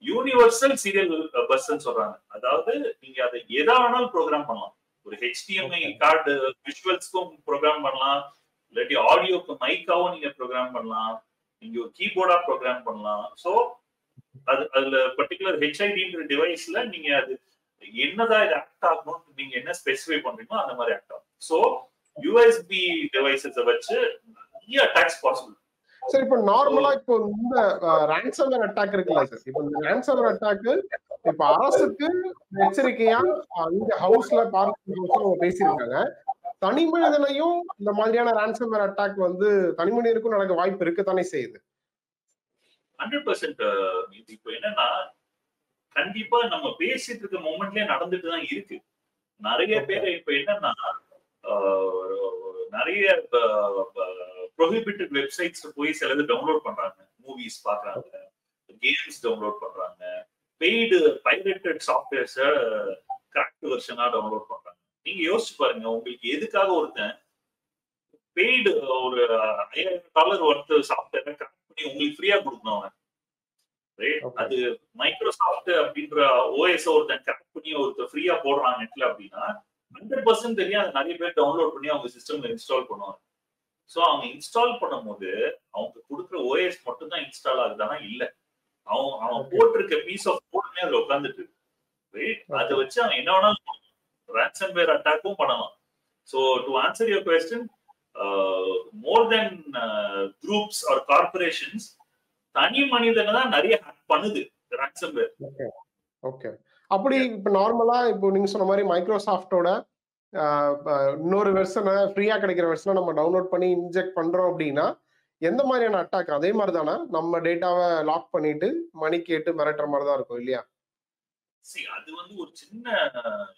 universal serial பஸ்ன்னு சொல்றாங்க. அதாவது நீங்க அதை எதா வேணாலும் ப்ரோக்ராம் பண்ணலாம். ஒரு HDMI கார்டு விஷுவல்ஸ்க்கும் ப்ரோக்ராம் பண்ணலாம், இல்லாட்டி ஆடியோக்கு மைக்காவும் நீங்க ப்ரோக்ராம் பண்ணலாம், நீங்க ஒரு கீபோர்டா ப்ரோக்ராம் பண்ணலாம். சோ அதுல பர்டிகுலர் HIDன்ற டிவைஸ்ல நீங்க அது என்னதான் இது ஆக்ட் ஆகணும், நீங்க என்ன ஸ்பெசிஃபை பண்றீங்களோ அந்த மாதிரி ஆக்ட் ஆகும். சோ யூஎஸ்பி டிவைசஸை வச்சு நிறைய அட்டாக்ஸ் பாசிபிள். சரி, இப்போ நார்மலா இப்போ இந்த ரான்சம்வேர் அட்டாக் இருக்குல்ல சார், இப்போ இந்த ரான்சம்வேர் அட்டாக் இப்ப அரசுக்கு எச்சரிக்கையா இங்க ஹவுஸ்ல பார்லிமெண்ட் பேசியிருக்காங்க. தனி மனிதனையும் இந்த மாதிரியான ரான்சம்வேர் அட்டாக் வந்து தனி மனிதனுக்கும் நடக்க வாய்ப்பு இருக்கத்தானே செய்யுது. 100%. இப்போ என்னன்னா, கண்டிப்பா நம்ம பேசிட்டு இருக்க மொமெண்ட்லயே நடந்துட்டு தான் இருக்கு. நிறைய பேர் இப்ப என்னன்னா, நிறைய ப்ரோஹிபிட்டட் வெப்சைட்ஸ் போய் சிலது டவுன்லோட் பண்றாங்க, மூவிஸ் பாக்குறாங்க, கேம்ஸ் டவுன்லோட் பண்றாங்க, பெய்டு பைரேட்டட் சாஃப்ட்வேர்ஸ கிராக்ட் வெர்ஷனா டவுன்லோட் பண்றாங்க. நீங்க யோசிச்சு பாருங்க, உங்களுக்கு எதுக்காக ஒருத்தன் பெய்டு ஒரு $5000 ஒர்த் சாஃப்ட்வேரை கிராக் பண்ணி உங்களுக்கு ஃப்ரீயா கொடுக்கணும்? அது மைக்ரோசாஃப்ட் அப்படின்ற OS ஒருத்தன் கிராக் பண்ணி ஒருத்தர் ஃப்ரீயா போடுறான் நெட்ல அப்படின்னா 100% தெரியும் அதை நிறைய பேர் டவுன்லோட் பண்ணி அவங்க சிஸ்டம்ல இன்ஸ்டால் பண்ணுவாங்க. சோ அவங்க இன்ஸ்டால் பண்ணும்போது அவங்க கொடுக்குற OS மட்டும் தான் இன்ஸ்டால் ஆகுதானா? இல்ல, அவன் போட்டிருக்க பீஸ் ஆஃப் கோட்னே அதுல உட்கார்ந்துட்டு இருக்கு. அதை வச்சு அவன் என்ன வேணாலும் ransomware அட்டாக்கும் பண்ணலாம். So to answer your question, more than groups or corporations, தனி மனிதனை தான் நிறைய ஹேக் பண்ணுது ransomware. ஓகே, அப்படி இப்ப நார்மலா இப்போ நீங்க சொன்ன மாதிரி மைக்ரோசாஃப்டோட இன்னொரு வெர்ஷனை ஃப்ரீயா கிடைக்கிற வெர்ஷனை நம்ம டவுன்லோட் பண்ணி இன்ஜெக்ட் பண்றோம் அப்படின்னா எந்த மாதிரியான அட்டாக்? அதே மாதிரி தானே நம்ம டேட்டாவை லாக் பண்ணிட்டு மணி கேட்டு மிரட்டுற மாதிரி தான் இருக்கும் இல்லையா? அது வந்து ஒரு சின்ன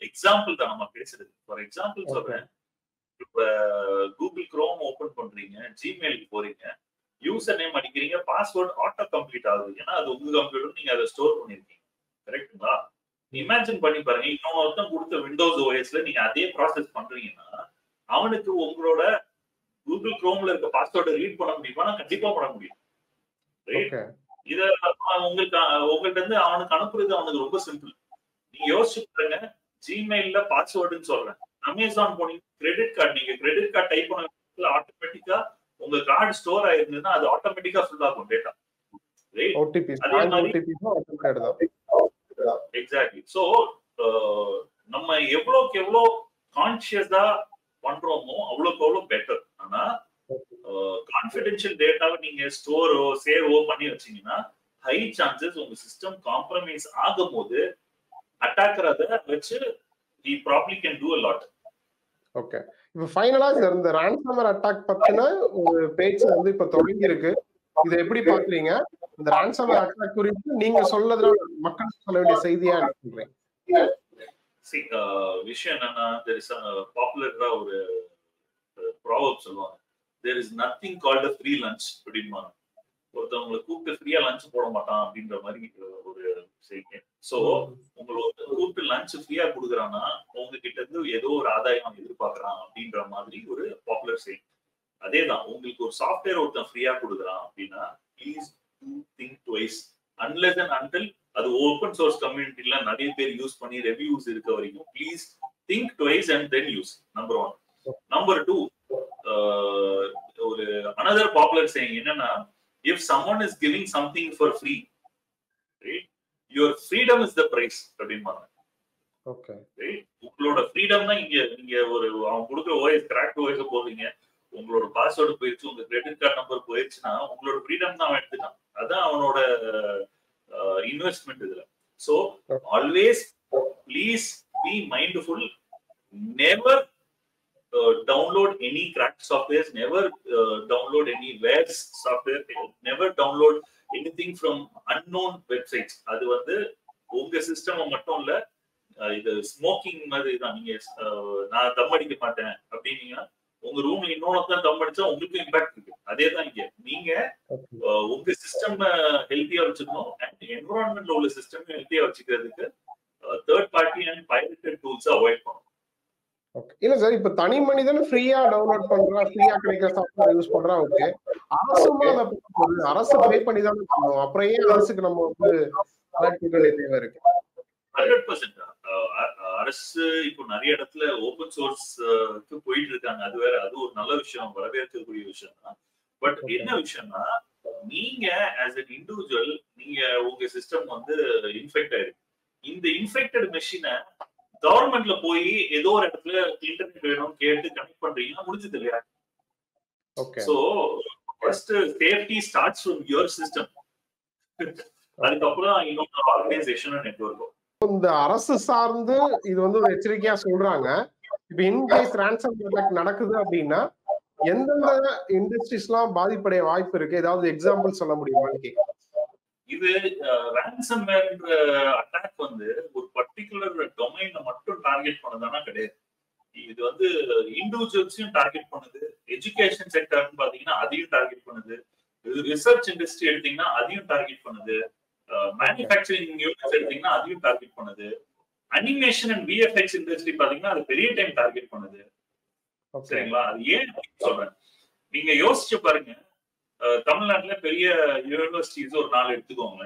எக்ஸாம்பிள் தான் நம்ம பேசுறது. ஃபார் எக்ஸாம்பிள் சொல்றேன், இப்ப கூகுள் குரோம் ஓபன் பண்றீங்க, ஜிமெயிலுக்கு போறீங்க, யூசர் நேம் அடிக்கிறீங்க, பாஸ்வேர்ட் ஆட்டோ கம்ப்ளீட் ஆகுது. ஏன்னா அது உங்க கம்ப்யூட்டர், நீங்க அதை ஸ்டோர் பண்ணிருக்கீங்க. கரெக்ட்டுங்களா? இமேஜின் பண்ணி பாருங்க, இன்னொருத்தன் கொடுத்த விண்டோஸ் OSல நீங்க அதே ப்ராசஸ் பண்றீங்கன்னா அவனுக்கு உங்களோட கூகுள் குரோம்ல இருக்க பாஸ்வேர்டை ரீட் பண்ண முடியுமா? கண்டிப்பா பண்ண முடியும். இத உங்கள்கிட்ட இருந்து அவனுக்கு அனுப்புறது அவனுக்கு ரொம்ப சிம்பிள். நீங்க யோசிச்சு பாருங்க, ஜிமெயில்ல பாஸ்வேர்டுன்னு சொல்றேன், அமேசான் போனீங்க, கிரெடிட் கார்டு, நீங்க கிரெடிட் கார்டு டைப் பண்ண ஆட்டோமேட்டிக்கா உங்க கார்டு ஸ்டோர் ஆயிருந்ததுன்னா அது ஆட்டோமேட்டிக்கா ஃபில் ஆகும் டேட்டா. எக்ஸாக்ட்லி. சோ நம்ம எவ்வளவுக்கு எவ்வளவு கான்சியஸா பண்றோமோ அவ்வளவுக்கு அவ்வளவு பெட்டர். ஆனா கான்ஃபிடென்ஷியல் டேட்டாவை நீங்க ஸ்டோரோ சேவோ பண்ணி வச்சீங்கன்னா ஹை சான்சஸ் உங்க சிஸ்டம் காம்ப்ரமைஸ் ஆகும் போது அட்டாக்கர் அதை வச்சு he probably can do a lot. Okay, இப்போ ஃபைனலா இந்த ransomware அட்டாக் பத்தின ஒரு பேச்சு வந்து இப்ப தொடங்கி இருக்கு. இதை எப்படி பாக்குறீங்க? இந்த ransomware அட்டாக் குறித்து நீங்க சொல்றதுல மக்களுக்கு சொல்ல வேண்டிய செய்தியா சொல்றீங்க? விஷயம் என்னன்னா, there is a popular ஒரு proverb சொல்லுவாங்க, there is nothing called a free lunch அப்படிம்பாங்க. ஒருத்தவங்களை கூப்பிட்டு ஃப்ரீயா லஞ்ச் போட மாட்டான் அப்படின்ற மாதிரி ஒரு சரிங்க. சோ உங்களோட கூப்பிட்டு லஞ்ச் ஃப்ரீயா கொடுக்குறான்னா உங்ககிட்ட இருந்து ஏதோ ஒரு ஆதாயம் எதிர்பார்க்கறான் அப்படின்ற மாதிரி ஒரு பாப்புலர் செய்தி. அதேதான் உங்களுக்கு ஒரு சாஃப்ட்வேர் ஒருத்தன் ஃப்ரீயா கொடுக்குறான் அப்படின்னா please do think twice. Unless and until அது ஓப்பன் சோர்ஸ் கம்யூனிட்டில நிறைய பேர் யூஸ் பண்ணி ரெவ்யூஸ் இருக்க வரைக்கும் please think twice and then use. Number 1. Number 2, ஒரு another popular saying என்னன்னா, if someone is giving something for free, right, your freedom is the price அப்படிம்பாங்க. Okay. உங்களோட ஃப்ரீடம் தான் இங்க நீங்க ஒரு அவன் கொடுக்குற ஓஎஸ் கிராக் ஓஎஸ் போடுறீங்க, உங்களோட பாஸ்வேர்டு போயிடுச்சு, உங்க கிரெடிட் கார்டு நம்பர் போயிடுச்சுன்னா உங்களோட ஃப்ரீடம் தான் அவன் எடுத்துட்டான். அதான் அவனோட இன்வெஸ்ட்மெண்ட் இதுல. So always please be mindful. Never download any cracked softwares, never download any wares software, never download anything from unknown websites. அது வந்து உங்க சிஸ்டம் மட்டும் இல்ல, இது ஸ்மோக்கிங் மாதிரி தான். நீங்க நான் தம் அடிக்க மாட்டேன் அப்படின்னீங்கன்னா உங்க ரூம்ல இன்னொன்னு தம் அடிச்சா உங்களுக்கு இம்பாக்ட் இருக்கு. அதே தான் இங்க நீங்க உங்க சிஸ்டம் ஹெல்த்தியா வச்சுக்கணும் அண்ட் என்விரான்மெண்ட்ல உள்ள சிஸ்டம் ஹெல்த்தியா வச்சுக்கிறதுக்கு third party and pirated tools avoid பண்ணணும். இல்ல சார், இப்ப தனி மனிதன் ஃப்ரீயா டவுன்லோட் பண்றா, ஃப்ரீயா கிடைக்கிற சாஃப்ட்வேர் யூஸ் பண்றா, ஓகே. அரசுமா அதை அரசு பே பண்ணி தான் பண்ணுவோம். அப்புறம் ஏன் அரசுக்கு நம்ம வந்து தேவை இருக்கு? 100% அரசு இப்போ நிறைய இடத்துல ஓபன் சோர்ஸ்க்கு போயிட்டு இருக்காங்க. அது வேற, அது ஒரு நல்ல விஷயம், வரவேற்கக்கூடிய விஷயம் தான். பட் என்ன விஷயம்னா, நீங்க ஆஸ் அன் இண்டிவிஜுவல் நீங்க உங்க சிஸ்டம் வந்து இன்ஃபெக்ட் ஆயிருக்கு. இந்த இன்ஃபெக்டட் மெஷினை கவர்மெண்ட்ல போய் ஏதோ ஒரு இடத்துல இன்டர்நெட் வேணும் கேட்டு கனெக்ட் பண்றீங்கன்னா முடிஞ்சது இல்லையா? So first safety starts from your system. அதுக்கப்புறம் இன்னொரு ஆர்கனைசேஷன் நெட்வொர்க். இந்த அரசு சார்ந்து இது வந்து ஒரு எச்சரிக்கையா சொல்றாங்க. இப்ப இன்கேஸ் ரான்சம் அட்டாக் நடக்குது அப்படின்னா எந்தெந்த இண்டஸ்ட்ரீஸ்லாம் பாதிப்படைய வாய்ப்பு இருக்கு? ஏதாவது எக்ஸாம்பிள் சொல்ல முடியுமான்னு கேட்க. இது ransomware அட்டாக் வந்து ஒரு பர்டிகுலர் டொமைனை மட்டும் டார்கெட் பண்ணதானா கிடையாது. இது வந்து இண்டிவிஜுவல்ஸையும் டார்கெட் பண்ணுது, எஜுகேஷன் செக்டர்னு பாத்தீங்கன்னா அதையும் டார்கெட் பண்ணுது, ரிசர்ச் இண்டஸ்ட்ரி எடுத்தீங்கன்னா அதையும் டார்கெட் பண்ணுது, மேனுஃபேக்சரிங் யூனிட்ஸ் எடுத்தீங்கன்னா அதையும் டார்கெட் பண்ணுது, அனிமேஷன் அண்ட் விஎஃப்எக்ஸ் இண்டஸ்ட்ரி பாத்தீங்கன்னா அது பெரிய டைம் டார்கெட் பண்ணுது. சரிங்களா? அது ஏன் சொல்றேன், நீங்க யோசிச்சு பாருங்க. தமிழ்நாட்டுல பெரிய யூனிவர்சிட்டிஸ் ஒரு 4 எடுத்துக்கோங்க.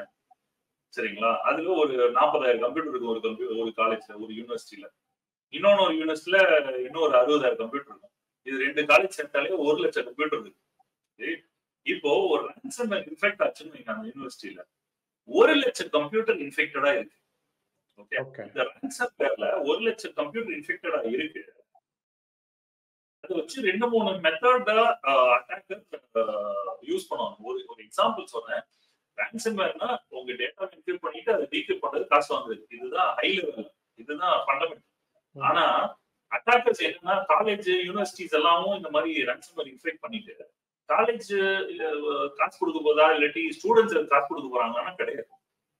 சரிங்களா? அதுல ஒரு 40,000 கம்ப்யூட்டர் இருக்கும் ஒரு காலேஜ்ல, ஒரு யூனிவர்சிட்டியில. இன்னொன்னு ஒரு யூனிவர்சிட்டியில இன்னொரு 60,000 கம்ப்யூட்டர் இருக்கும். இது 2 காலேஜ் சேர்த்தாலே 1,00,000 கம்ப்யூட்டர் இருக்கு. இப்போ ஒரு ரான்சம்வேர் இன்ஃபெக்ட் ஆச்சுன்னு வைங்க அந்த யூனிவர்சிட்டியில, 1,00,000 கம்ப்யூட்டர் இன்ஃபெக்டடா இருக்கு. ஓகே, இந்த ரான்சம்வேர்ல 1,00,000 கம்ப்யூட்டர் இன்ஃபெக்டடா இருக்கு. அதை வச்சு 2-3 மெத்தடா அட்டாக்கர் யூஸ் பண்ணுவாங்க. ஒரு எக்ஸாம்பிள் சொல்றேன். ரான்சம்வேர்னா உங்க டேட்டா என்கிரிப்ட் பண்ணிட்டு அதை டீக்ரிப்ட் பண்றது காசு வாங்குறது. இதுதான் ஹை லெவல், இதுதான் ஃபண்டமெண்டல். ஆனா அட்டாக்கர்ஸ் என்னன்னா, காலேஜ் யூனிவர்சிட்டிஸ் எல்லாமும் இந்த மாதிரி ரான்சம்வேர் இன்ஃபெக்ட் பண்ணிட்டு காலேஜ் காசு கொடுக்க போதா இல்லாட்டி ஸ்டூடெண்ட்ஸ் காசு கொடுக்க போறாங்கன்னா கிடையாது.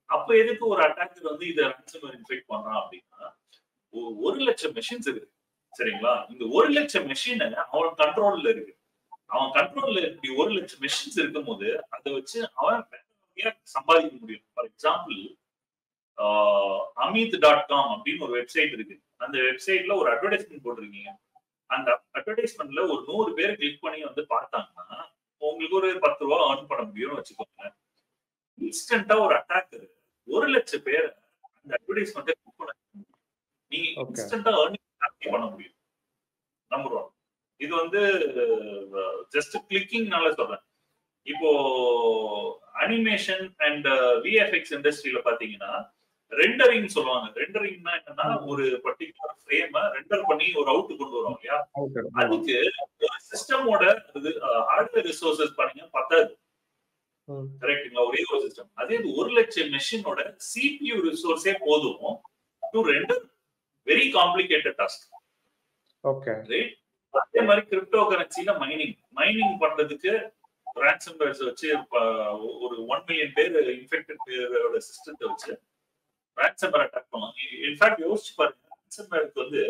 அப்ப எதுக்கு ஒரு அட்டாக்கர் வந்து இதை ரான்சம்வேர் இன்ஃபெக்ட் பண்றான் அப்படின்னா, 1,00,000 மெஷின்ஸ் இருக்கு. சரிங்களா? இந்த 1,00,000 மெஷின் அவன் கண்ட்ரோல்ல இருக்கு. அவன் கண்ட்ரோல்ல இப்படி 1,00,000 மெஷின்ஸ் இருக்கும் போது அதை வச்சு அவன் சம்பாதிக்க முடியும். ஃபார் எக்ஸாம்பிள் amit.com அப்படின்னு ஒரு வெப்சைட் இருக்கு. அந்த வெப்சைட்ல ஒரு அட்வர்டைஸ்மெண்ட் போட்டிருக்கீங்க. அந்த அட்வர்டைஸ்மெண்ட்ல ஒரு 100 பேர் கிளிக் பண்ணி வந்து பார்த்தாங்கன்னா உங்களுக்கு ஒரு 10 ரூபா earn பண்ண முடியும்னு வச்சுக்கோங்க. இன்ஸ்டன்டா ஒரு அட்டாக்கர் 1,00,000 பேரை அந்த அட்வர்டைஸ்மெண்ட்டை கிளிக் பண்ண நீங்க இன்ஸ்டன்டா earning பண்ண முடியும். நம்பர் 1. இது வந்து ஜஸ்ட் கிளிக்கிங்னால சொல்றேன். இப்போ அனிமேஷன் அண்ட் விஎஃப்எக்ஸ் இண்டஸ்ட்ரியில பாத்தீங்கன்னா ரெண்டரிங் சொல்லுவாங்க. ரெண்டரிங்னா என்னன்னா, ஒரு பர்டிகுலர் ஃப்ரேமை ரெண்டர் பண்ணி ஒரு அவுட் கொண்டு வரும் இல்லையா? அதுக்கு ஒரு சிஸ்டமோட ஹார்ட்வேர் ரிசோர்சஸ் பாருங்க பத்தாது. கரெக்ட்டுங்களா? ஒரே ஒரு சிஸ்டம். அதே 1,00,000 மெஷினோட சிபியூ ரிசோர்ஸே போதும் to render very complicated task. Okay, அதே மாதிரி கிரிப்டோ கரன்சில மைனிங் பண்றதுக்கு ரான்சம்வேர்ஸ் வச்சு ஒரு 1 மில்லியன் பேர் இன்ஃபெக்டட் பேரோட சிஸ்டத்தை வச்சு ரான்சம்வேர் அட்டாக் பண்ணுவாங்க. இன்ஃபேக்ட் யோசிச்சு பாருங்க, ரான்சம்வேருக்கு வந்து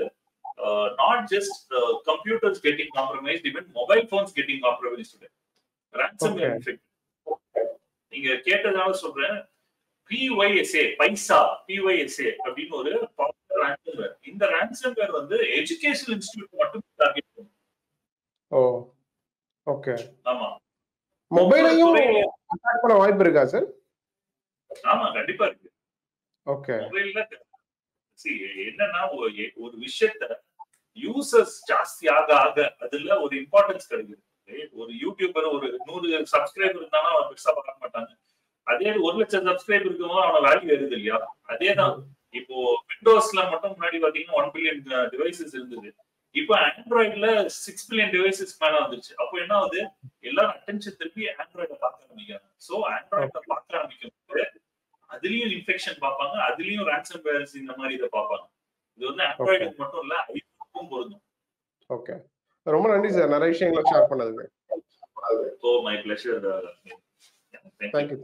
not just computers getting compromised, even mobile phones getting compromised. Ransomware infect நீங்க கேட்டதால சொல்றேன். PYSA பைசா PYSA அப்படின்னு ஒரு ransomware. இந்த ransomware வந்து எஜுகேஷனல் இன்ஸ்டிடியூட் மட்டும் டார்கெட் பண்ணும். ஓ ஓகே. ஆமா, மொபைலையும் அட்டாக் பண்ண வாய்ப்பு இருக்கா சார்? ஆமா கண்டிப்பா இருக்கு. ஓகே. மொபைல்ல என்னன்னா ஒரு விஷயத்த யூசர்ஸ் ஜாஸ்தி ஆக ஆக அதுல ஒரு இம்பார்ட்டன்ஸ் கிடைக்குது. ஒரு யூடியூபர் ஒரு 100 சப்ஸ்கிரைபர் இருந்தாலும் அவன் பெருசா பார்க்க மாட்டாங்க. அதே 1 லட்சம் சப்ஸ்கிரைபர் இருக்கவங்க அவன வேல்யூ ஏறுது இல்லையா? அதேதான் இப்போ விண்டோஸ்ல மட்டும் முன்னாடி பாத்தீங்கன்னா 1 பில்லியன் டிவைசஸ் இருந்தது. இப்போ ஆண்ட்ராய்டுல 6 பில்லியன் டிவைசஸ் மேல வந்துருச்சு. அப்போ என்ன ஆகுது, எல்லாரும் அட்டென்ஷன் திருப்பி ஆண்ட்ராய்ட பார்க்க ஆரம்பிக்கிறாங்க. சோ ஆண்ட்ராய்ட பார்க்க ஆரம்பிக்கும் போது அதுலயும் இன்ஃபெக்ஷன் பார்ப்பாங்க, அதுலயும் ransomwares இந்த மாதிரி இதை பார்ப்பாங்க. இது வந்து ஆண்ட்ராய்டுக்கு மட்டும் இல்ல, ஐபோனுக்கும் பொருந்தும். ஓகே, ரொம்ப நன்றி சார், நிறைய விஷயங்களை ஷேர் பண்ணதுக்கு. So my pleasure. Thank you.